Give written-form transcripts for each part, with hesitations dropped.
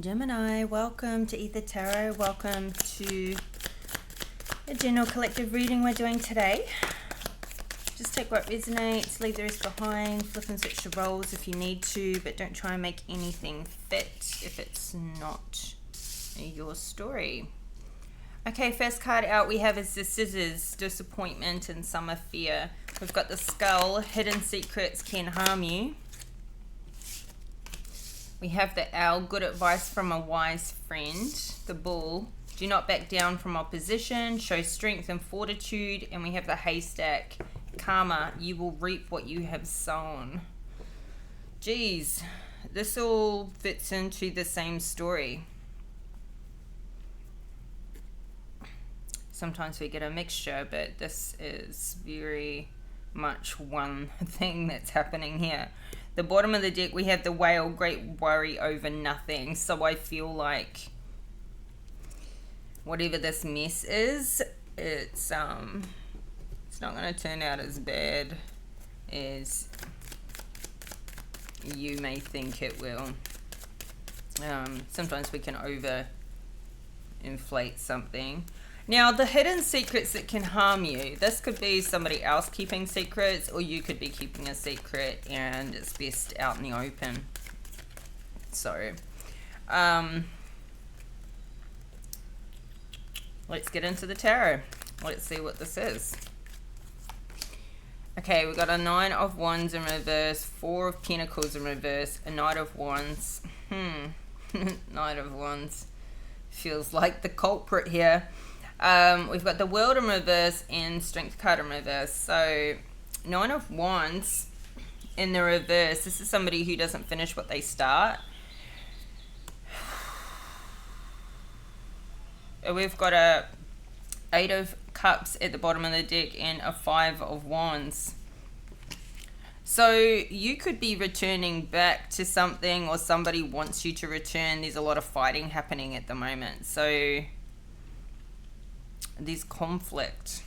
Gemini, welcome to aether-tarot. Welcome to a general collective reading we're doing today. Just take what resonates, leave the rest behind, flip and switch the roles if you need to, but don't try and make anything fit if it's not your story. Okay, first card out we have is the Scissors, Disappointment and Summer Fear. We've got the Skull, Hidden Secrets Can Harm You. We have the Owl, Good Advice from a Wise Friend. The Bull, Do not back down from opposition, show strength and fortitude. And we have the Haystack, Karma, you will reap what you have sown. Geez, this all fits into the same story. Sometimes we get a mixture, but this is very much one thing that's happening here. The bottom of the deck, we have the Whale, Great Worry Over Nothing. So I feel like whatever this mess is, it's not going to turn out as bad as you may think it will. Sometimes we can over inflate something. Now, the hidden secrets that can harm you, this could be somebody else keeping secrets, or you could be keeping a secret and it's best out in the open. So, let's get into the tarot. Let's see what this is. Okay, we've got a Nine of Wands in reverse, Four of Pentacles in reverse, a Knight of Wands. Knight of Wands feels like the culprit here. We've got the World in reverse and Strength card in reverse. So, Nine of Wands in the reverse. This is somebody who doesn't finish what they start. We've got a Eight of Cups at the bottom of the deck and a Five of Wands. So you could be returning back to something, or somebody wants you to return. There's a lot of fighting happening at the moment. So there's conflict.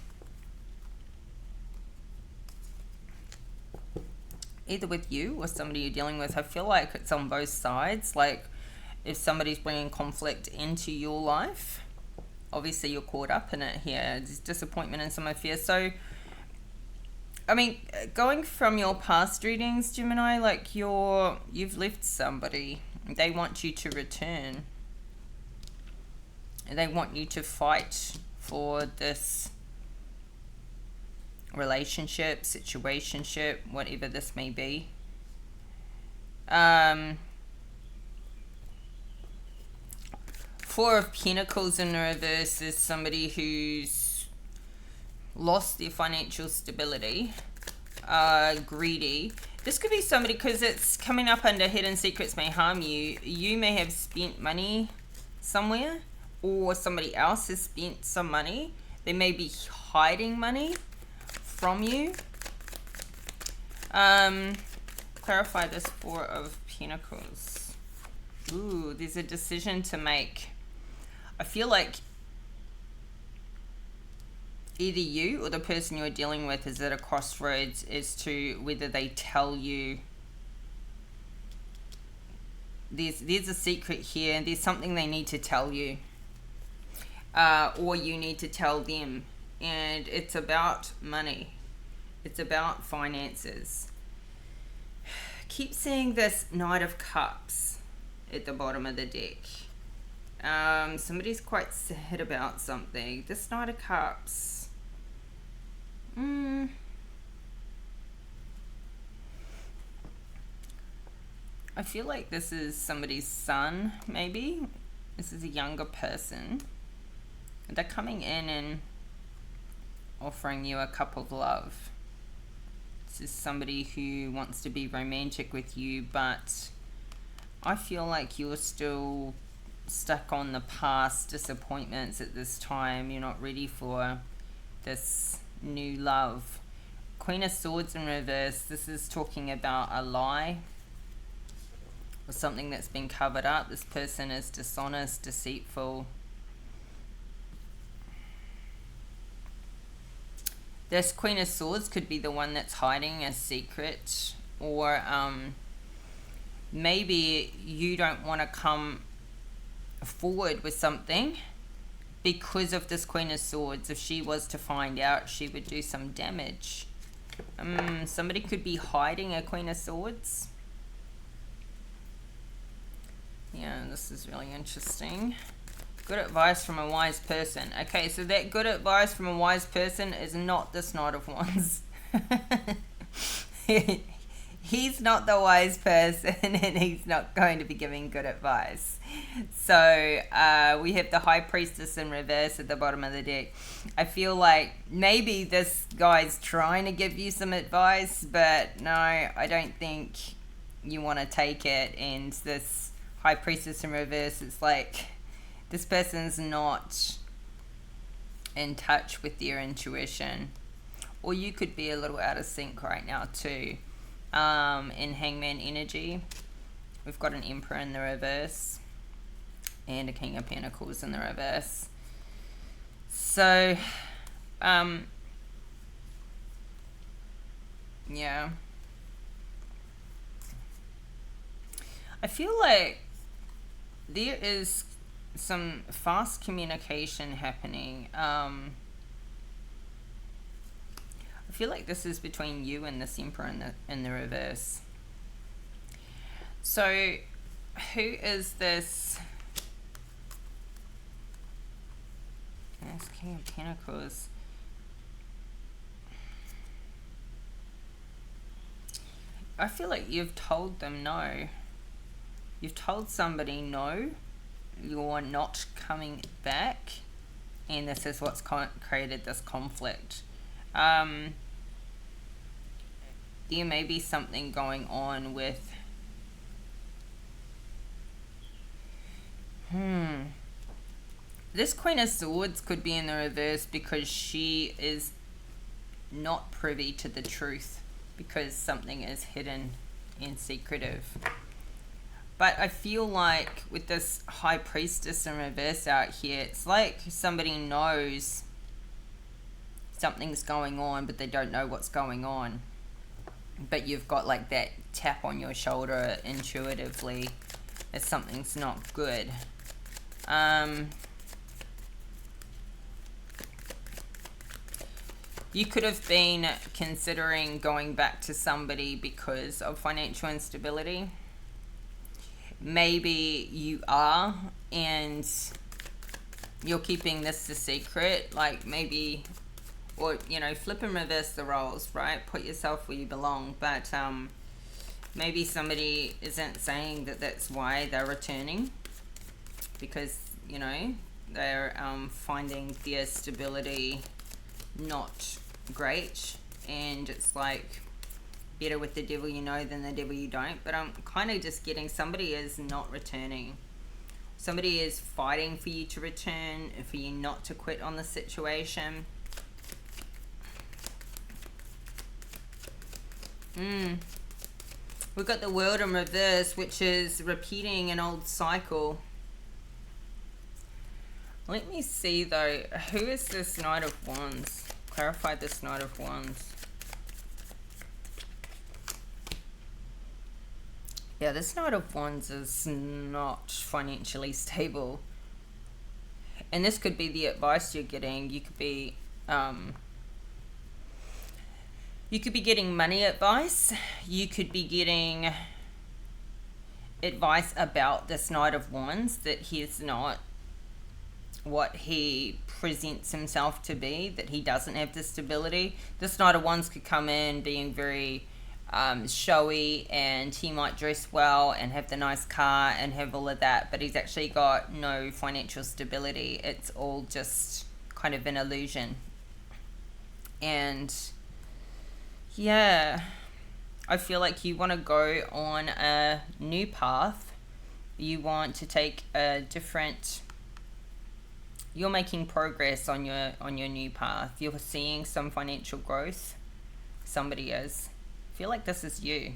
Either with you or somebody you're dealing with. I feel like it's on both sides. Like if somebody's bringing conflict into your life, obviously you're caught up in it here. There's disappointment and some fear. So, I mean, going from your past readings, Gemini, like you've left somebody. They want you to return. They want you to fight for this relationship, situationship, whatever this may be. Four of Pentacles in reverse is somebody who's lost their financial stability, greedy. This could be somebody, because it's coming up under Hidden Secrets May Harm You. You may have spent money somewhere, or somebody else has spent some money. They may be hiding money from you. Clarify this Four of Pentacles. Ooh, there's a decision to make. I feel like either you or the person you're dealing with is at a crossroads as to whether they tell you there's a secret here, and there's something they need to tell you, or you need to tell them, and it's about money, it's about finances. Keep seeing this Knight of Cups at the bottom of the deck. Somebody's quite sad about something. This Knight of Cups. I feel like this is somebody's son, maybe. This is a younger person. They're coming in and offering you a cup of love. This is somebody who wants to be romantic with you, but I feel like you're still stuck on the past disappointments at this time. You're not ready for this new love. Queen of Swords in reverse. This is talking about a lie or something that's been covered up. This person is dishonest, deceitful. This Queen of Swords could be the one that's hiding a secret, or maybe you don't want to come forward with something because of this Queen of Swords. If she was to find out, she would do some damage. Somebody could be hiding a Queen of Swords. Yeah, this is really interesting. Good advice from a wise person. Okay, so that good advice from a wise person is not this Knight of Wands. He's not the wise person, and he's not going to be giving good advice. So we have the High Priestess in reverse at the bottom of the deck. I feel like maybe this guy's trying to give you some advice, but no, I don't think you want to take it. And this High Priestess in reverse, it's like this person's not in touch with their intuition. Or you could be a little out of sync right now too. In Hangman energy, we've got an Emperor in the reverse and a King of Pentacles in the reverse. So, yeah. I feel like there is some fast communication happening. I feel like this is between you and this Emperor in the reverse. So, who is this? This King of Pentacles. I feel like you've told them no. You've told somebody no, you're not coming back, and this is what's created this conflict. There may be something going on with this Queen of Swords could be in the reverse because she is not privy to the truth, because something is hidden and secretive. But I feel like with this High Priestess in reverse out here, it's like somebody knows something's going on, but they don't know what's going on. But you've got like that tap on your shoulder intuitively that something's not good. You could have been considering going back to somebody because of financial instability. Maybe you are, and you're keeping this a secret. Like maybe, or you know, flip and reverse the roles, right? Put yourself where you belong. But maybe somebody isn't saying that that's why they're returning, because you know they're finding their stability not great, and it's like better with the devil you know than the devil you don't. But I'm kind of just getting somebody is not returning. Somebody is fighting for you to return, for you not to quit on the situation. We've got the World in reverse, which is repeating an old cycle. Let me see though, who is this Knight of Wands? Clarify this Knight of Wands. Yeah, this Knight of Wands is not financially stable. And this could be the advice you're getting. You could be getting money advice. You could be getting advice about this Knight of Wands, that he's not what he presents himself to be, that he doesn't have the stability. This Knight of Wands could come in being very showy, and he might dress well and have the nice car and have all of that, but he's actually got no financial stability. It's all just kind of an illusion. And yeah, I feel like you want to go on a new path. You want to take a different, you're making progress on your new path. You're seeing some financial growth. Somebody is. I feel like this is you.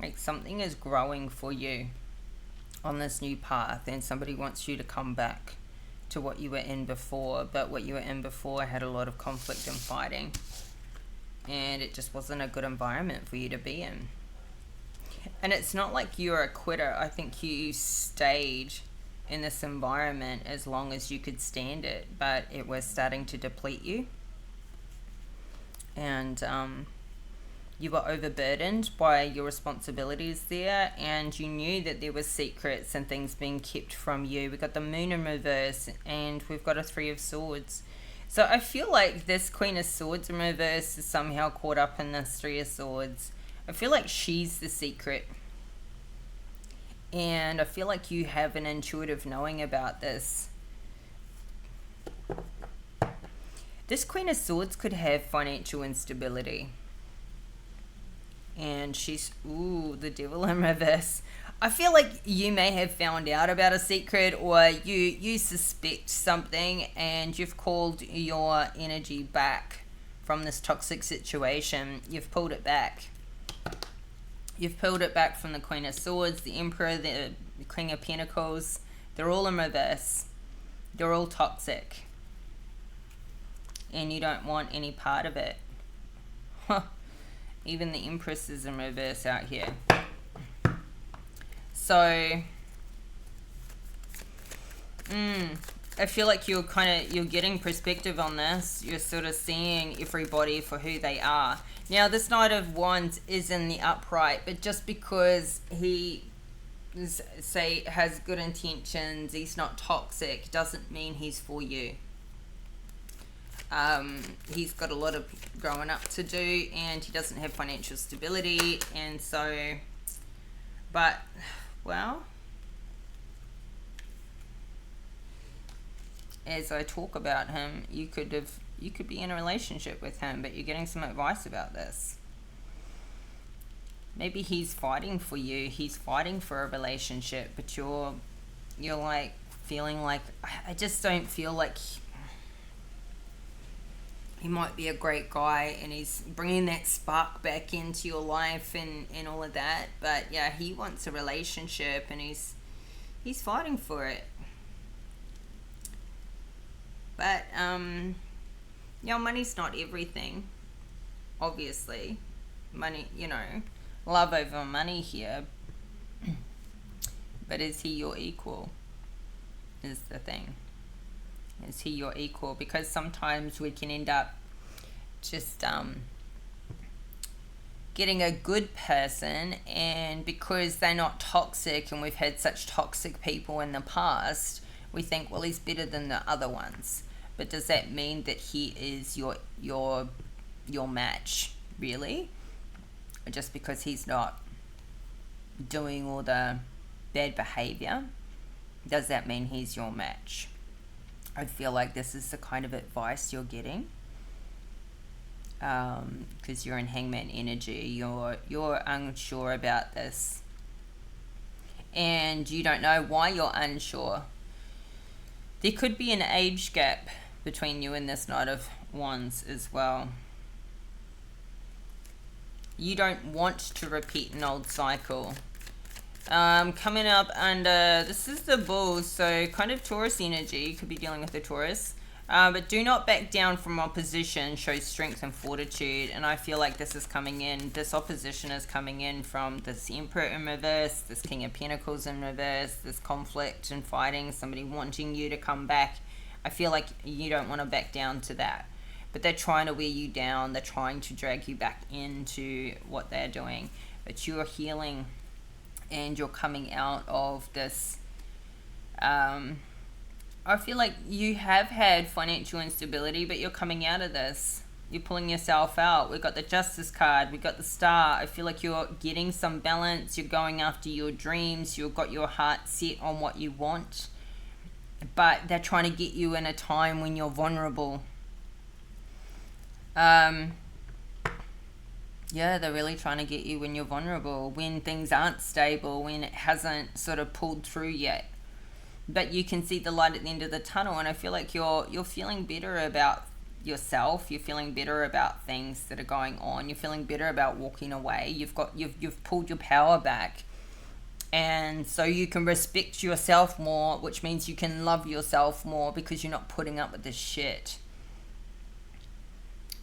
Like something is growing for you on this new path, and somebody wants you to come back to what you were in before. But what you were in before had a lot of conflict and fighting, and it just wasn't a good environment for you to be in. And it's not like you're a quitter. I think you stayed in this environment as long as you could stand it, but it was starting to deplete you. And you were overburdened by your responsibilities there, and you knew that there were secrets and things being kept from you. We got the moon in reverse, and we've got a 3 of swords. So I feel like this Queen of Swords in reverse is somehow caught up in this 3 of swords. I feel like she's the secret. And I feel like you have an intuitive knowing about this. This Queen of Swords could have financial instability. And she's, ooh, the Devil in reverse. I feel like you may have found out about a secret, or you suspect something, and you've called your energy back from this toxic situation. You've pulled it back. You've pulled it back from the Queen of Swords, the Emperor, the King of Pentacles. They're all in reverse. They're all toxic. And you don't want any part of it. Even the Empress is in reverse out here. So, I feel like you're getting perspective on this. You're sort of seeing everybody for who they are. Now, this Knight of Wands is in the upright, but just because he has good intentions, he's not toxic, doesn't mean he's for you. He's got a lot of growing up to do, and he doesn't have financial stability, and so, but, well, as I talk about him, you could be in a relationship with him, but you're getting some advice about this. Maybe he's fighting for you, he's fighting for a relationship, but you're like feeling like, I just don't feel like he might be a great guy, and he's bringing that spark back into your life and all of that. But yeah, he wants a relationship, and he's fighting for it. But money's not everything. Obviously, money, love over money here. But is he your equal? Is the thing. Is he your equal? Because sometimes we can end up just getting a good person, and because they're not toxic, and we've had such toxic people in the past, we think, well, he's better than the other ones. But does that mean that he is your match, really? Just because he's not doing all the bad behavior, does that mean he's your match? I feel like this is the kind of advice you're getting, because you're in Hangman energy. You're unsure about this, and you don't know why you're unsure. There could be an age gap between you and this Knight of Wands as well. You don't want to repeat an old cycle. Coming up under, this is the Bull, so kind of Taurus energy. You could be dealing with the Taurus. But do not back down from opposition. Show strength and fortitude. And I feel like this is coming in. This opposition is coming in from this Emperor in reverse, this King of Pentacles in reverse, this conflict and fighting, somebody wanting you to come back. I feel like you don't want to back down to that. But they're trying to wear you down. They're trying to drag you back into what they're doing. But you're healing, and you're coming out of this. I feel like you have had financial instability, but you're coming out of this. You're pulling yourself out. We've got the Justice card. We've got the Star. I feel like you're getting some balance. You're going after your dreams. You've got your heart set on what you want. But they're trying to get you in a time when you're vulnerable. Yeah, they're really trying to get you when you're vulnerable, when things aren't stable, when it hasn't sort of pulled through yet. But you can see the light at the end of the tunnel, and I feel like you're feeling better about yourself. You're feeling better about things that are going on. You're feeling better about walking away. You've pulled your power back, and so you can respect yourself more, which means you can love yourself more because you're not putting up with this shit.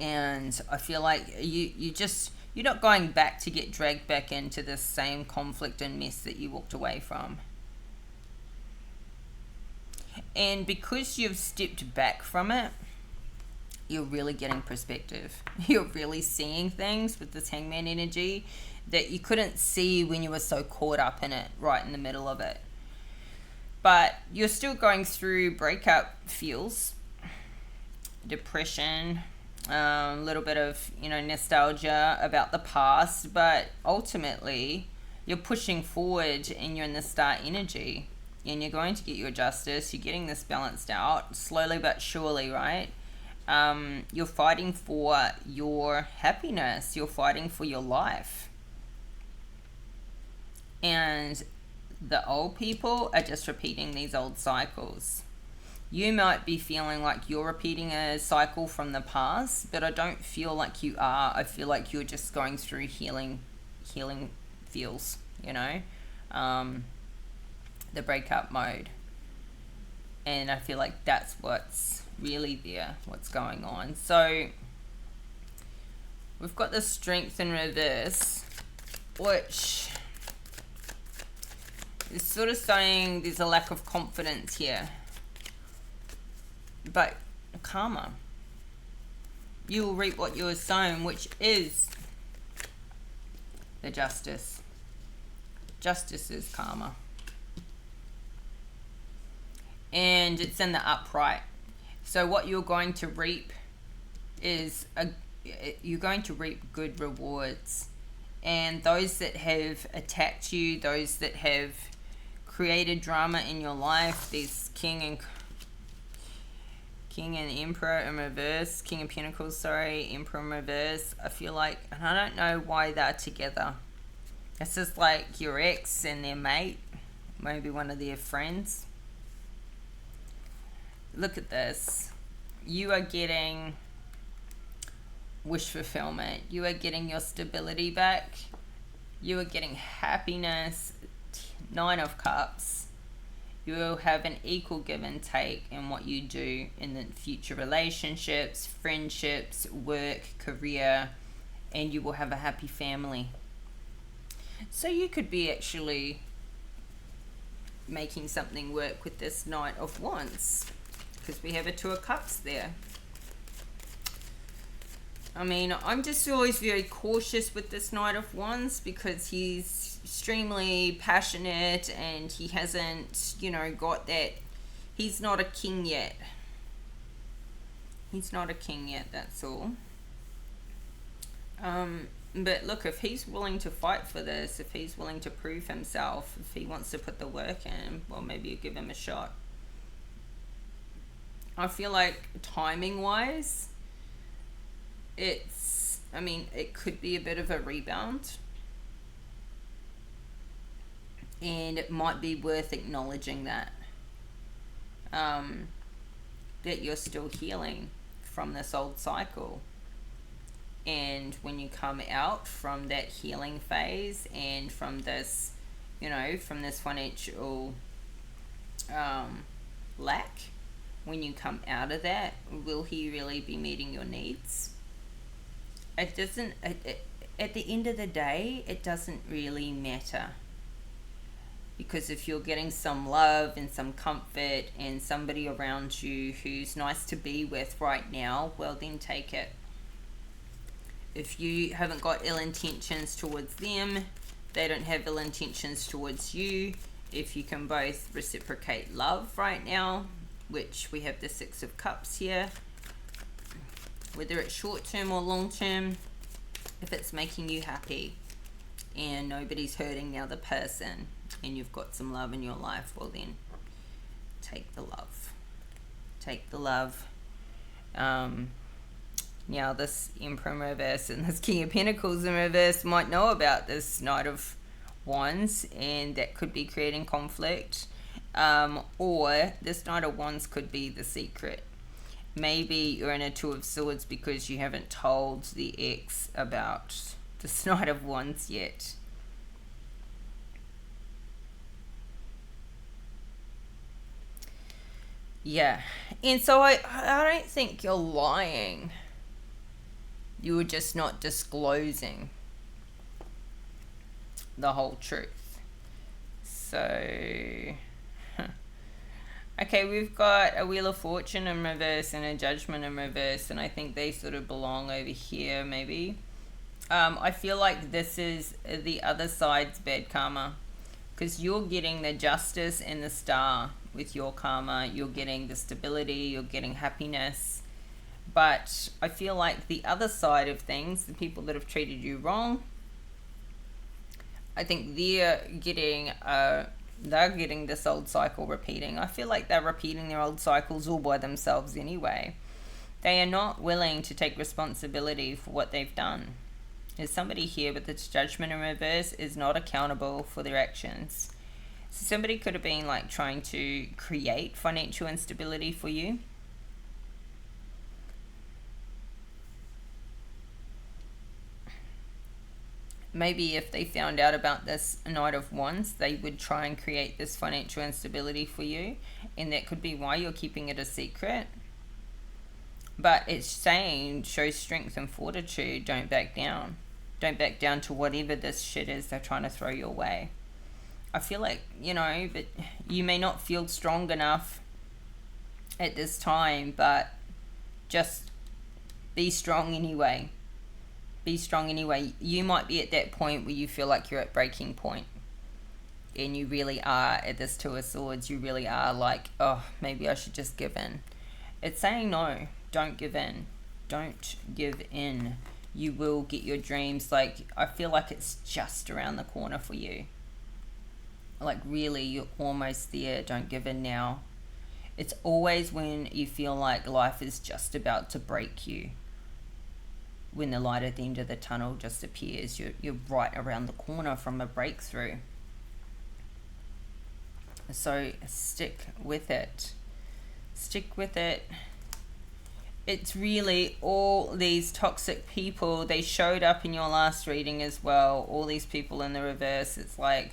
And I feel like you You're not going back to get dragged back into the same conflict and mess that you walked away from. And because you've stepped back from it, you're really getting perspective. You're really seeing things with this Hangman energy that you couldn't see when you were so caught up in it, right in the middle of it. But you're still going through breakup feels, depression, a little bit of, nostalgia about the past, but ultimately you're pushing forward and you're in the star energy and you're going to get your justice. You're getting this balanced out slowly but surely, right? You're fighting for your happiness. You're fighting for your life. And the old people are just repeating these old cycles. You might be feeling like you're repeating a cycle from the past, but I don't feel like you are. I feel like you're just going through healing feels, the breakup mode. And I feel like that's what's really there, what's going on. So we've got the Strength in reverse, which is sort of saying there's a lack of confidence here. But karma, you will reap what you have sown, which is the justice. Justice is karma. And it's in the upright. So what you're going to reap is you're going to reap good rewards. And those that have attacked you, those that have created drama in your life, these King and Emperor in reverse, King of Pentacles, sorry, Emperor in reverse, I feel like, and I don't know why they're together. It's just like your ex and their mate, maybe one of their friends. Look at this. You are getting wish fulfillment. You are getting your stability back. You are getting happiness. 9 of Cups. You will have an equal give and take in what you do in the future relationships, friendships, work, career, and you will have a happy family. So you could be actually making something work with this Knight of Wands, because we have a 2 of Cups there. I mean, I'm just always very cautious with this Knight of Wands because he's extremely passionate and he hasn't, got that. He's not a king yet. He's not a king yet, that's all. But look, if he's willing to fight for this, if he's willing to prove himself, if he wants to put the work in, well, maybe you give him a shot. I feel like timing-wise, it could be a bit of a rebound. And it might be worth acknowledging that. That you're still healing from this old cycle. And when you come out from that healing phase and from this, from this financial lack, when you come out of that, will he really be meeting your needs? It doesn't, at the end of the day, it doesn't really matter. Because if you're getting some love and some comfort and somebody around you who's nice to be with right now, well, then take it. If you haven't got ill intentions towards them, they don't have ill intentions towards you. If you can both reciprocate love right now, which we have the 6 of Cups here, whether it's short term or long term, if it's making you happy and nobody's hurting the other person and you've got some love in your life, well then take the love. Take the love. Now this Emperor in reverse and this King of Pentacles in reverse might know about this Knight of Wands, and that could be creating conflict. Or this Knight of Wands could be the secret. Maybe you're in a 2 of Swords because you haven't told the ex about this Knight of Wands yet. Yeah. And so I don't think you're lying. You were just not disclosing. the whole truth. So, okay, we've got a Wheel of Fortune in reverse and a Judgment in reverse, and I think they sort of belong over here, maybe. I feel like this is the other side's bad karma, because you're getting the Justice and the Star with your karma. You're getting the stability, you're getting happiness. But I feel like the other side of things, the people that have treated you wrong, I think they're getting this old cycle repeating. I feel like they're repeating their old cycles all by themselves anyway. They are not willing to take responsibility for what they've done. There's somebody here with its Judgment in reverse is not accountable for their actions. So somebody could have been like trying to create financial instability for you. Maybe if they found out about this Knight of Wands, they would try and create this financial instability for you, and that could be why you're keeping it a secret. But it's saying, show strength and fortitude, don't back down. Don't back down to whatever this shit is they're trying to throw your way. I feel like, but you may not feel strong enough at this time, but just be strong anyway. Be strong anyway. You might be at that point where you feel like you're at breaking point, and you really are at this Two of Swords. You really are like, oh, maybe I should just give in. It's saying no, don't give in. Don't give in. You will get your dreams. Like, I feel like it's just around the corner for you. Like, really, you're almost there. Don't give in now. It's always when you feel like life is just about to break you, when the light at the end of the tunnel just appears. You're right around the corner from a breakthrough. So stick with it. Stick with it. It's really all these toxic people. They showed up in your last reading as well. All these people in the reverse. It's like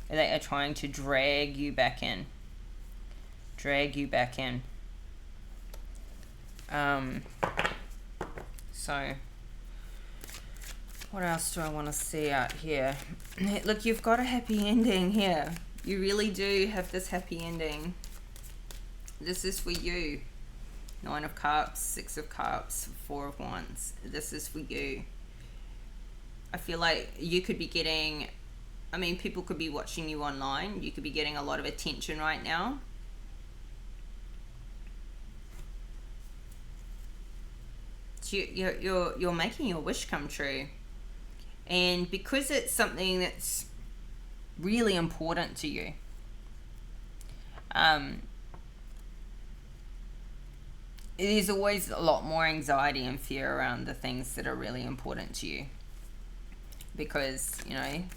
they are trying to drag you back in. Drag you back in. So, what else do I want to see out here? Look, you've got a happy ending here. You really do have this happy ending. This is for you. 9 of Cups, 6 of Cups, 4 of Wands. This is for you. I feel like you could be getting, people could be watching you online. You could be getting a lot of attention right now. You're making your wish come true, and because it's something that's really important to you, there's always a lot more anxiety and fear around the things that are really important to you, because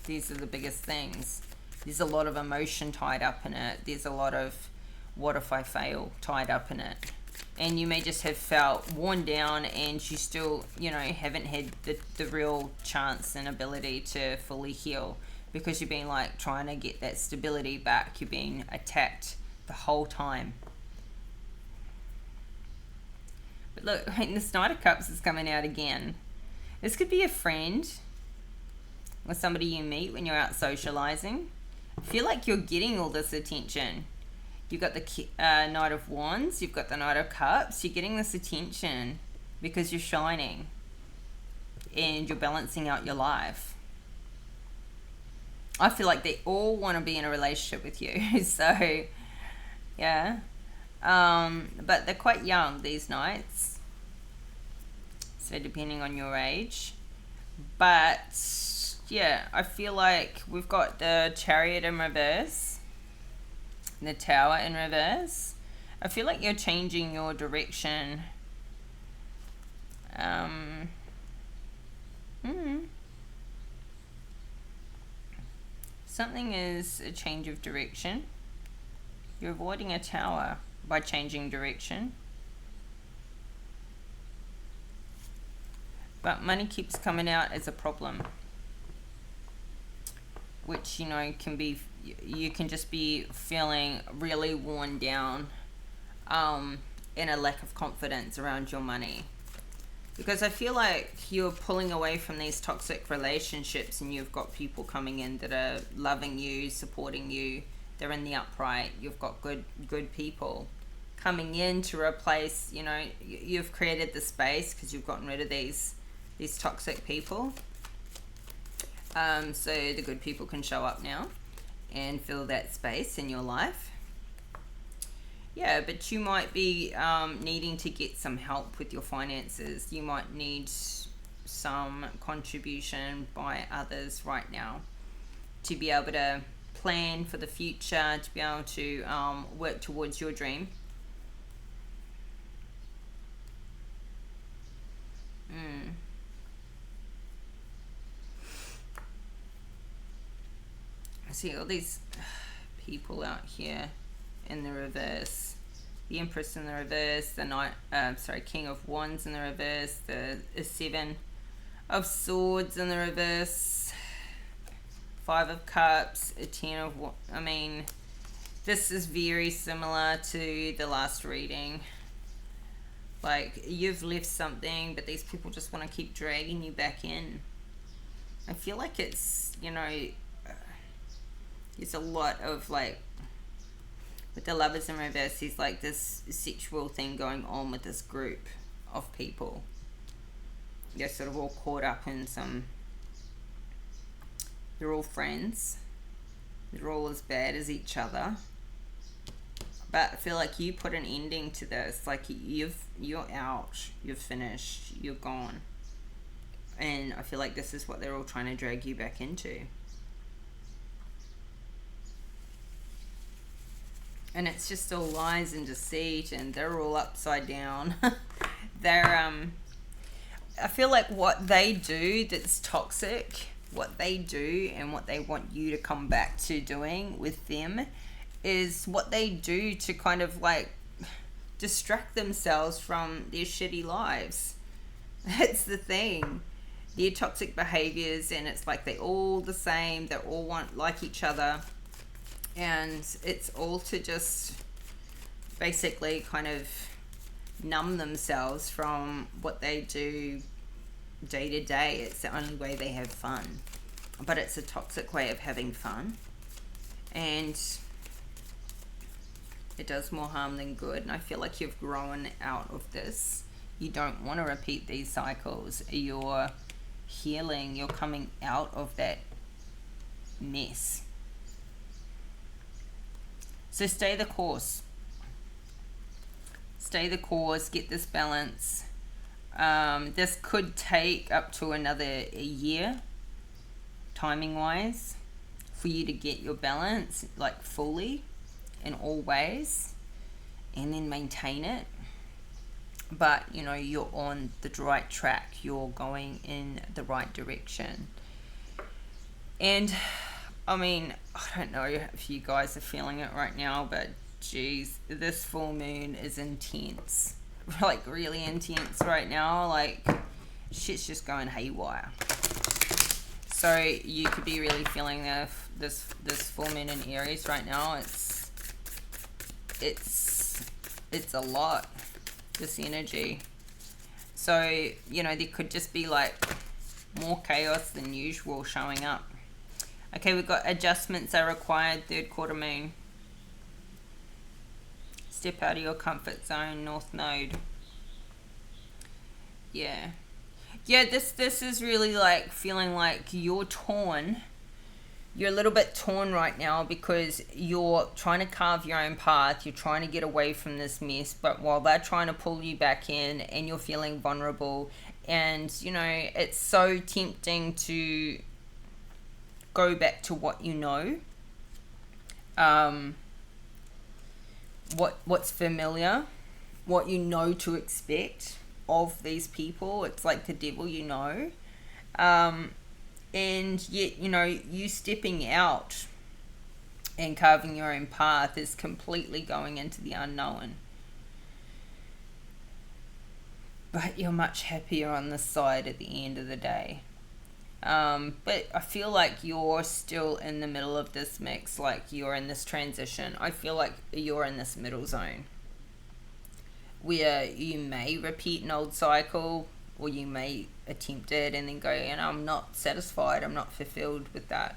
these are the biggest things. There's a lot of emotion tied up in it. There's a lot of what if I fail tied up in it. And you may just have felt worn down, and you still, haven't had the real chance and ability to fully heal, because you've been like trying to get that stability back. You've been attacked the whole time. But look, this Knight of Cups is coming out again. This could be a friend or somebody you meet when you're out socializing. I feel like you're getting all this attention. You've got the Knight of Wands, you've got the Knight of Cups. You're getting this attention because you're shining and you're balancing out your life. I feel like they all want to be in a relationship with you. So, yeah. But they're quite young, these knights. So, depending on your age. But, yeah, I feel like we've got the Chariot in reverse. The Tower in reverse. I feel like you're changing your direction. Something is a change of direction. You're avoiding a tower by changing direction. But money keeps coming out as a problem, which can be, you can just be feeling really worn down, and a lack of confidence around your money. Because I feel like you're pulling away from these toxic relationships, and you've got people coming in that are loving you, supporting you. They're in the upright. You've got good people coming in to replace, you know, you've created the space because you've gotten rid of these toxic people. So the good people can show up now and fill that space in your life. Yeah, but you might be needing to get some help with your finances. You might need some contribution by others right now to be able to plan for the future, to be able to work towards your dream. I see all these people out here in the reverse. The Empress in the reverse, the King of Wands in the reverse, the Seven of Swords in the reverse, Five of Cups, a Ten of... I mean, this is very similar to the last reading. Like, you've left something, but these people just want to keep dragging you back in. I feel like it's, you know, there's a lot of, like, with the Lovers in reverse, there's like this sexual thing going on with this group of people. They're sort of all caught up in some... They're all friends. They're all as bad as each other. But I feel like you put an ending to this. Like, you're out. You're finished. You're gone. And I feel like this is what they're all trying to drag you back into. And it's just all lies and deceit, and they're all upside down. They're, I feel like what they do that's toxic, what they do and what they want you to come back to doing with them is what they do to kind of like distract themselves from their shitty lives. That's the thing. Their toxic behaviors, and it's like they're all the same. They all want like each other. And it's all to just basically kind of numb themselves from what they do day to day. It's the only way they have fun. But it's a toxic way of having fun. And it does more harm than good. And I feel like you've grown out of this. You don't want to repeat these cycles. You're healing. You're coming out of that mess. So stay the course. Stay the course. Get this balance. This could take up to another year, timing-wise, for you to get your balance, like fully, in all ways, and then maintain it. But, you know, you're on the right track. You're going in the right direction. And... I mean, I don't know if you guys are feeling it right now, but geez, this full moon is intense. Like, really intense right now. Like, shit's just going haywire. So you could be really feeling this full moon in Aries right now. It's a lot, this energy. So, you know, there could just be like more chaos than usual showing up. Okay, we've got adjustments are required, third quarter moon. Step out of your comfort zone, North Node. Yeah. Yeah, this is really like feeling like you're torn. You're a little bit torn right now because you're trying to carve your own path. You're trying to get away from this mess, but while they're trying to pull you back in, and you're feeling vulnerable, and, you know, it's so tempting to go back to what you know, what's familiar, what you know to expect of these people. It's like the devil, you know, and yet, you know, you stepping out and carving your own path is completely going into the unknown. But you're much happier on this side at the end of the day. But I feel like you're still in the middle of this mix, like you're in this transition. I feel like you're in this middle zone where you may repeat an old cycle, or you may attempt it and then go, and I'm not satisfied, I'm not fulfilled with that.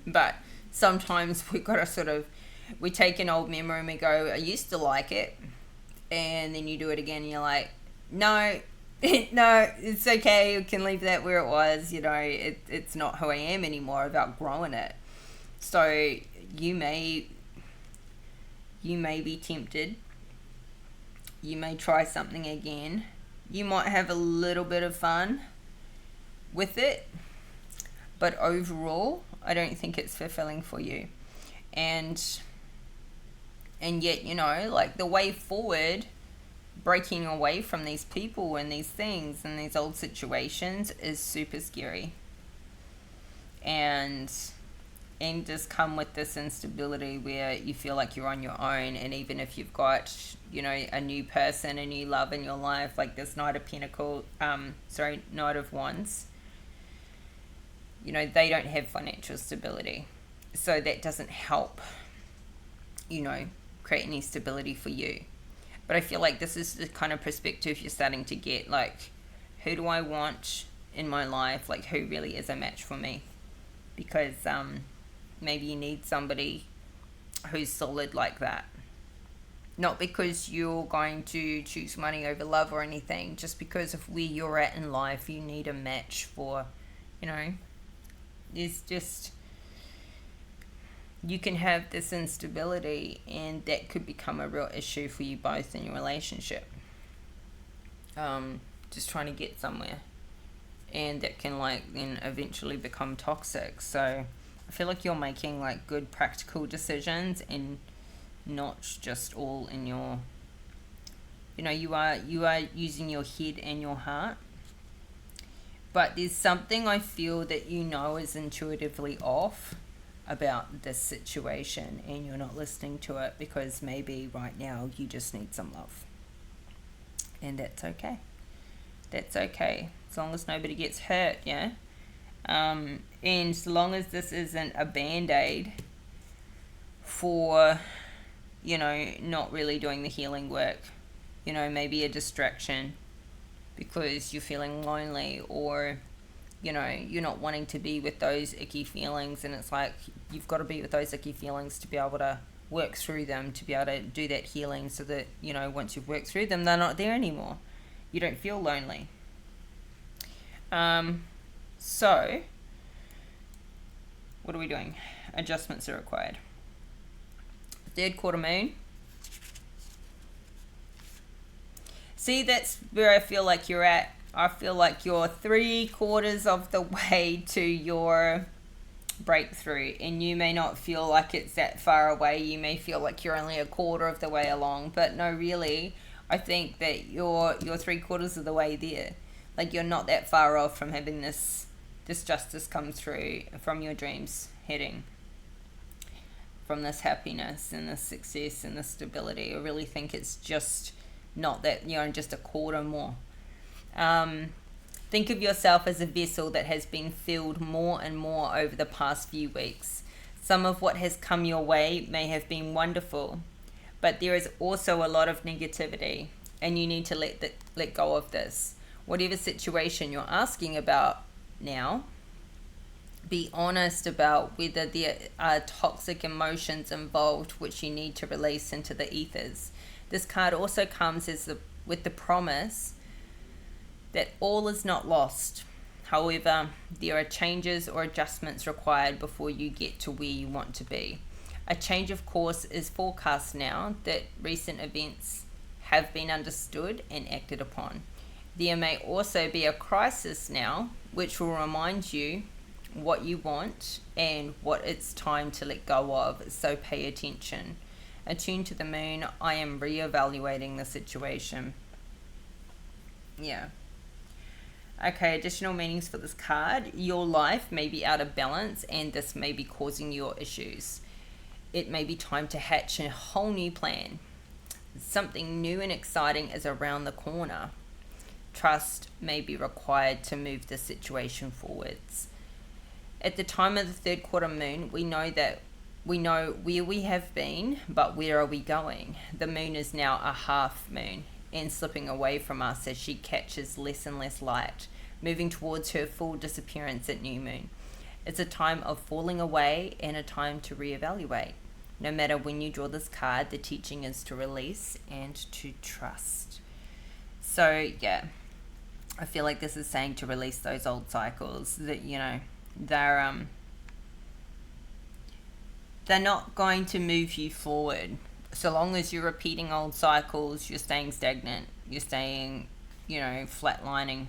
But sometimes we got to sort of, we take an old memory and we go, I used to like it, and then you do it again and you're like, no, no, it's okay, you can leave that where it was, it's not who I am anymore, I've outgrown it. So you may be tempted, you may try something again, you might have a little bit of fun with it, but overall I don't think it's fulfilling for you. And yet, like, the way forward, breaking away from these people and these things and these old situations is super scary. And just come with this instability where you feel like you're on your own. And even if you've got, a new person, a new love in your life, like this Knight of Wands, they don't have financial stability. So that doesn't help, create any stability for you. But I feel like this is the kind of perspective you're starting to get, like, who do I want in my life? Like, who really is a match for me? Because maybe you need somebody who's solid like that. Not because you're going to choose money over love or anything, just because of where you're at in life, you need a match for, it's just, you can have this instability and that could become a real issue for you both in your relationship. Just trying to get somewhere, and that can, like, then eventually become toxic. So I feel like you're making, like, good practical decisions and not just all in your, you are using your head and your heart. But there's something I feel that is intuitively off about this situation, and you're not listening to it because maybe right now you just need some love. And that's okay. That's okay. As long as nobody gets hurt, yeah? And as long as this isn't a band-aid for, not really doing the healing work, maybe a distraction because you're feeling lonely, or you're not wanting to be with those icky feelings, and it's like you've got to be with those icky feelings to be able to work through them, to be able to do that healing, so that once you've worked through them, they're not there anymore. You don't feel lonely. So what are we doing? Adjustments are required. Third quarter moon. See, that's where I feel like you're at. I feel like you're 3/4 of the way to your breakthrough, and you may not feel like it's that far away. You may feel like you're only 1/4 of the way along, but no, really, I think that you're 3/4 of the way there. Like, you're not that far off from having this justice come through from your dreams, heading from this happiness and this success and this stability. I really think it's just not that, just 1/4 more. Think of yourself as a vessel that has been filled more and more over the past few weeks. Some of what has come your way may have been wonderful, but there is also a lot of negativity, and you need to let go of this. Whatever situation you're asking about now, be honest about whether there are toxic emotions involved which you need to release into the ethers. This card also comes with the promise that all is not lost. However, there are changes or adjustments required before you get to where you want to be. A change of course is forecast now that recent events have been understood and acted upon. There may also be a crisis now which will remind you what you want and what it's time to let go of, so pay attention. Attuned to the moon, I am reevaluating the situation. Yeah. Okay, additional meanings for this card. Your life may be out of balance, and this may be causing your issues. It may be time to hatch a whole new plan. Something new and exciting is around the corner. Trust may be required to move the situation forwards. At the time of the 3rd quarter moon, we know where we have been, but where are we going? The moon is now a half moon, and slipping away from us as she catches less and less light, moving towards her full disappearance at new moon. It's a time of falling away and a time to reevaluate. No matter when you draw this card, the teaching is to release and to trust. So, yeah, I feel like this is saying to release those old cycles that, you know, they're not going to move you forward. So long as you're repeating old cycles, you're staying stagnant, you're staying, you know, flatlining.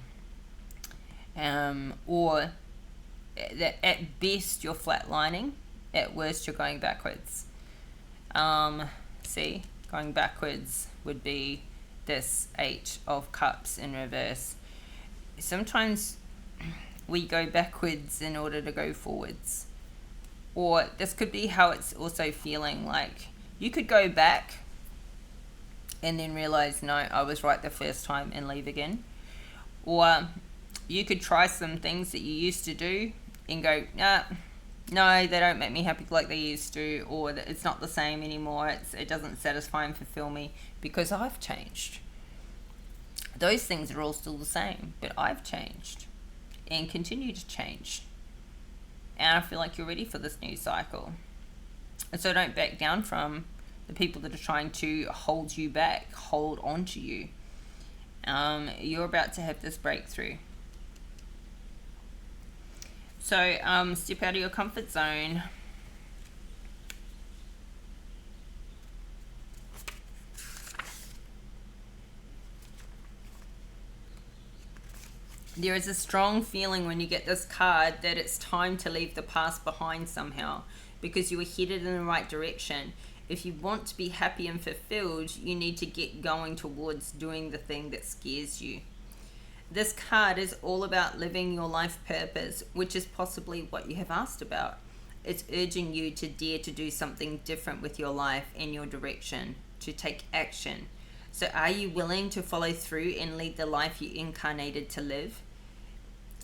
Or that at best you're flatlining, at worst you're going backwards. See, going backwards would be this 8 of Cups in reverse. Sometimes we go backwards in order to go forwards. Or this could be how it's also feeling like you could go back and then realize, no, I was right the first time and leave again. Or you could try some things that you used to do and go, nah, no, they don't make me happy like they used to, or that it's not the same anymore, it doesn't satisfy and fulfill me because I've changed. Those things are all still the same, but I've changed and continue to change. And I feel like you're ready for this new cycle. And so don't back down from the people that are trying to hold you back, hold on to you. You're about to have this breakthrough. So step out of your comfort zone. There is a strong feeling when you get this card that it's time to leave the past behind somehow, because you were headed in the right direction. If you want to be happy and fulfilled, you need to get going towards doing the thing that scares you. This card is all about living your life purpose, which is possibly what you have asked about. It's urging you to dare to do something different with your life and your direction, to take action. So are you willing to follow through and lead the life you incarnated to live?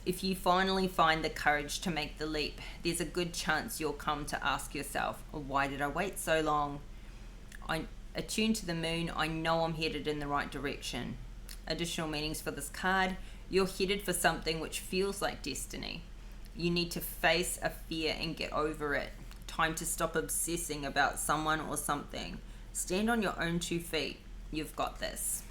If you finally find the courage to make the leap, there's a good chance you'll come to ask yourself, why did I wait so long? I'm attuned to the moon. I know I'm headed in the right direction. Additional meanings for this card: you're headed for something which feels like destiny. You need to face a fear and get over it. Time to stop obsessing about someone or something. Stand on your own 2 feet. You've got this.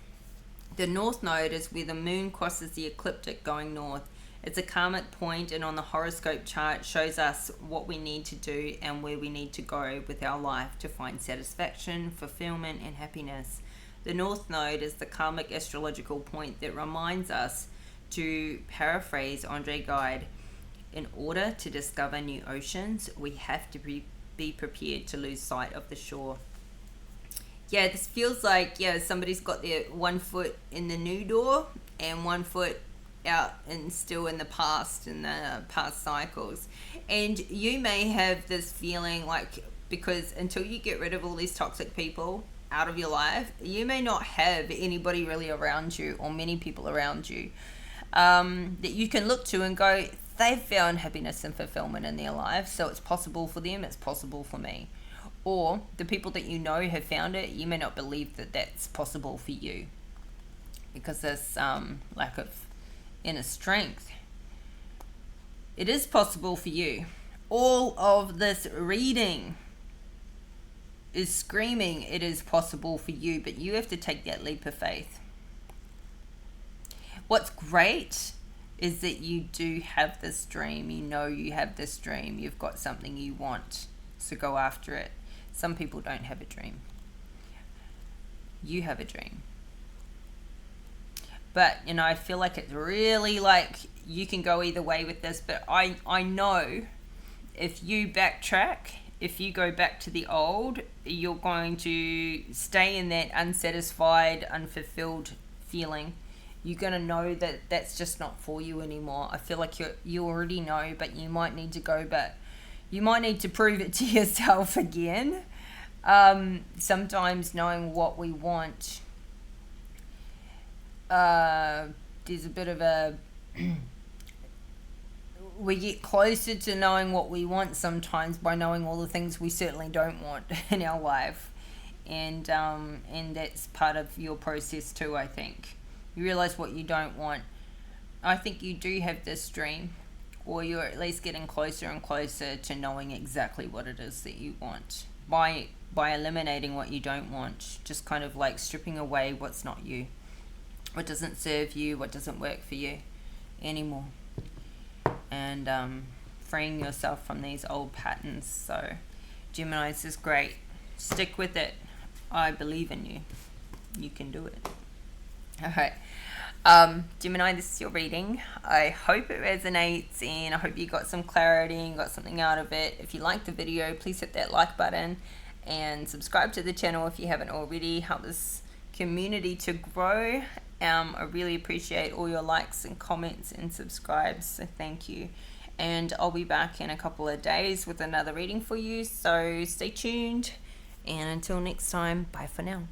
The North Node is where the moon crosses the ecliptic going north. It's a karmic point, and on the horoscope chart shows us what we need to do and where we need to go with our life to find satisfaction, fulfillment, and happiness. The North Node is the karmic astrological point that reminds us, to paraphrase Andre Gide, in order to discover new oceans, we have to be prepared to lose sight of the shore. Yeah, this feels like, somebody's got their 1 foot in the new door and 1 foot out and still in the past cycles. And you may have this feeling like, because until you get rid of all these toxic people out of your life, you may not have anybody really around you, or many people around you, that you can look to and go, they've found happiness and fulfillment in their life, so it's possible for them, it's possible for me. Or the people that you know have found it, you may not believe that that's possible for you, because there's lack of inner strength. It is possible for you. All of this reading is screaming it is possible for you, but you have to take that leap of faith. What's great is that you do have this dream. You know you have this dream. You've got something you want, so go after it. Some people don't have a dream. You have a dream. But, I feel like it's really like you can go either way with this, but I know if you backtrack, if you go back to the old, you're going to stay in that unsatisfied, unfulfilled feeling. You're going to know that that's just not for you anymore. I feel like you already know, but you might need to go back. You might need to prove it to yourself again. Sometimes knowing what we want, there's a bit of a we get closer to knowing what we want sometimes by knowing all the things we certainly don't want in our life. and that's part of your process too. I think you realize what you don't want. I think you do have this dream, or you're at least getting closer and closer to knowing exactly what it is that you want by eliminating what you don't want, just kind of like stripping away what's not you, what doesn't serve you, what doesn't work for you anymore, and freeing yourself from these old patterns. So Gemini, this is great. Stick with it. I believe in you. You can do it. All right. Gemini, this is your reading. I hope it resonates, and I hope you got some clarity and got something out of it. If you liked the video, please hit that like button and subscribe to the channel if you haven't already. Help this community to grow. I really appreciate all your likes and comments and subscribes, so thank you. And I'll be back in a couple of days with another reading for you, so stay tuned. And until next time, bye for now.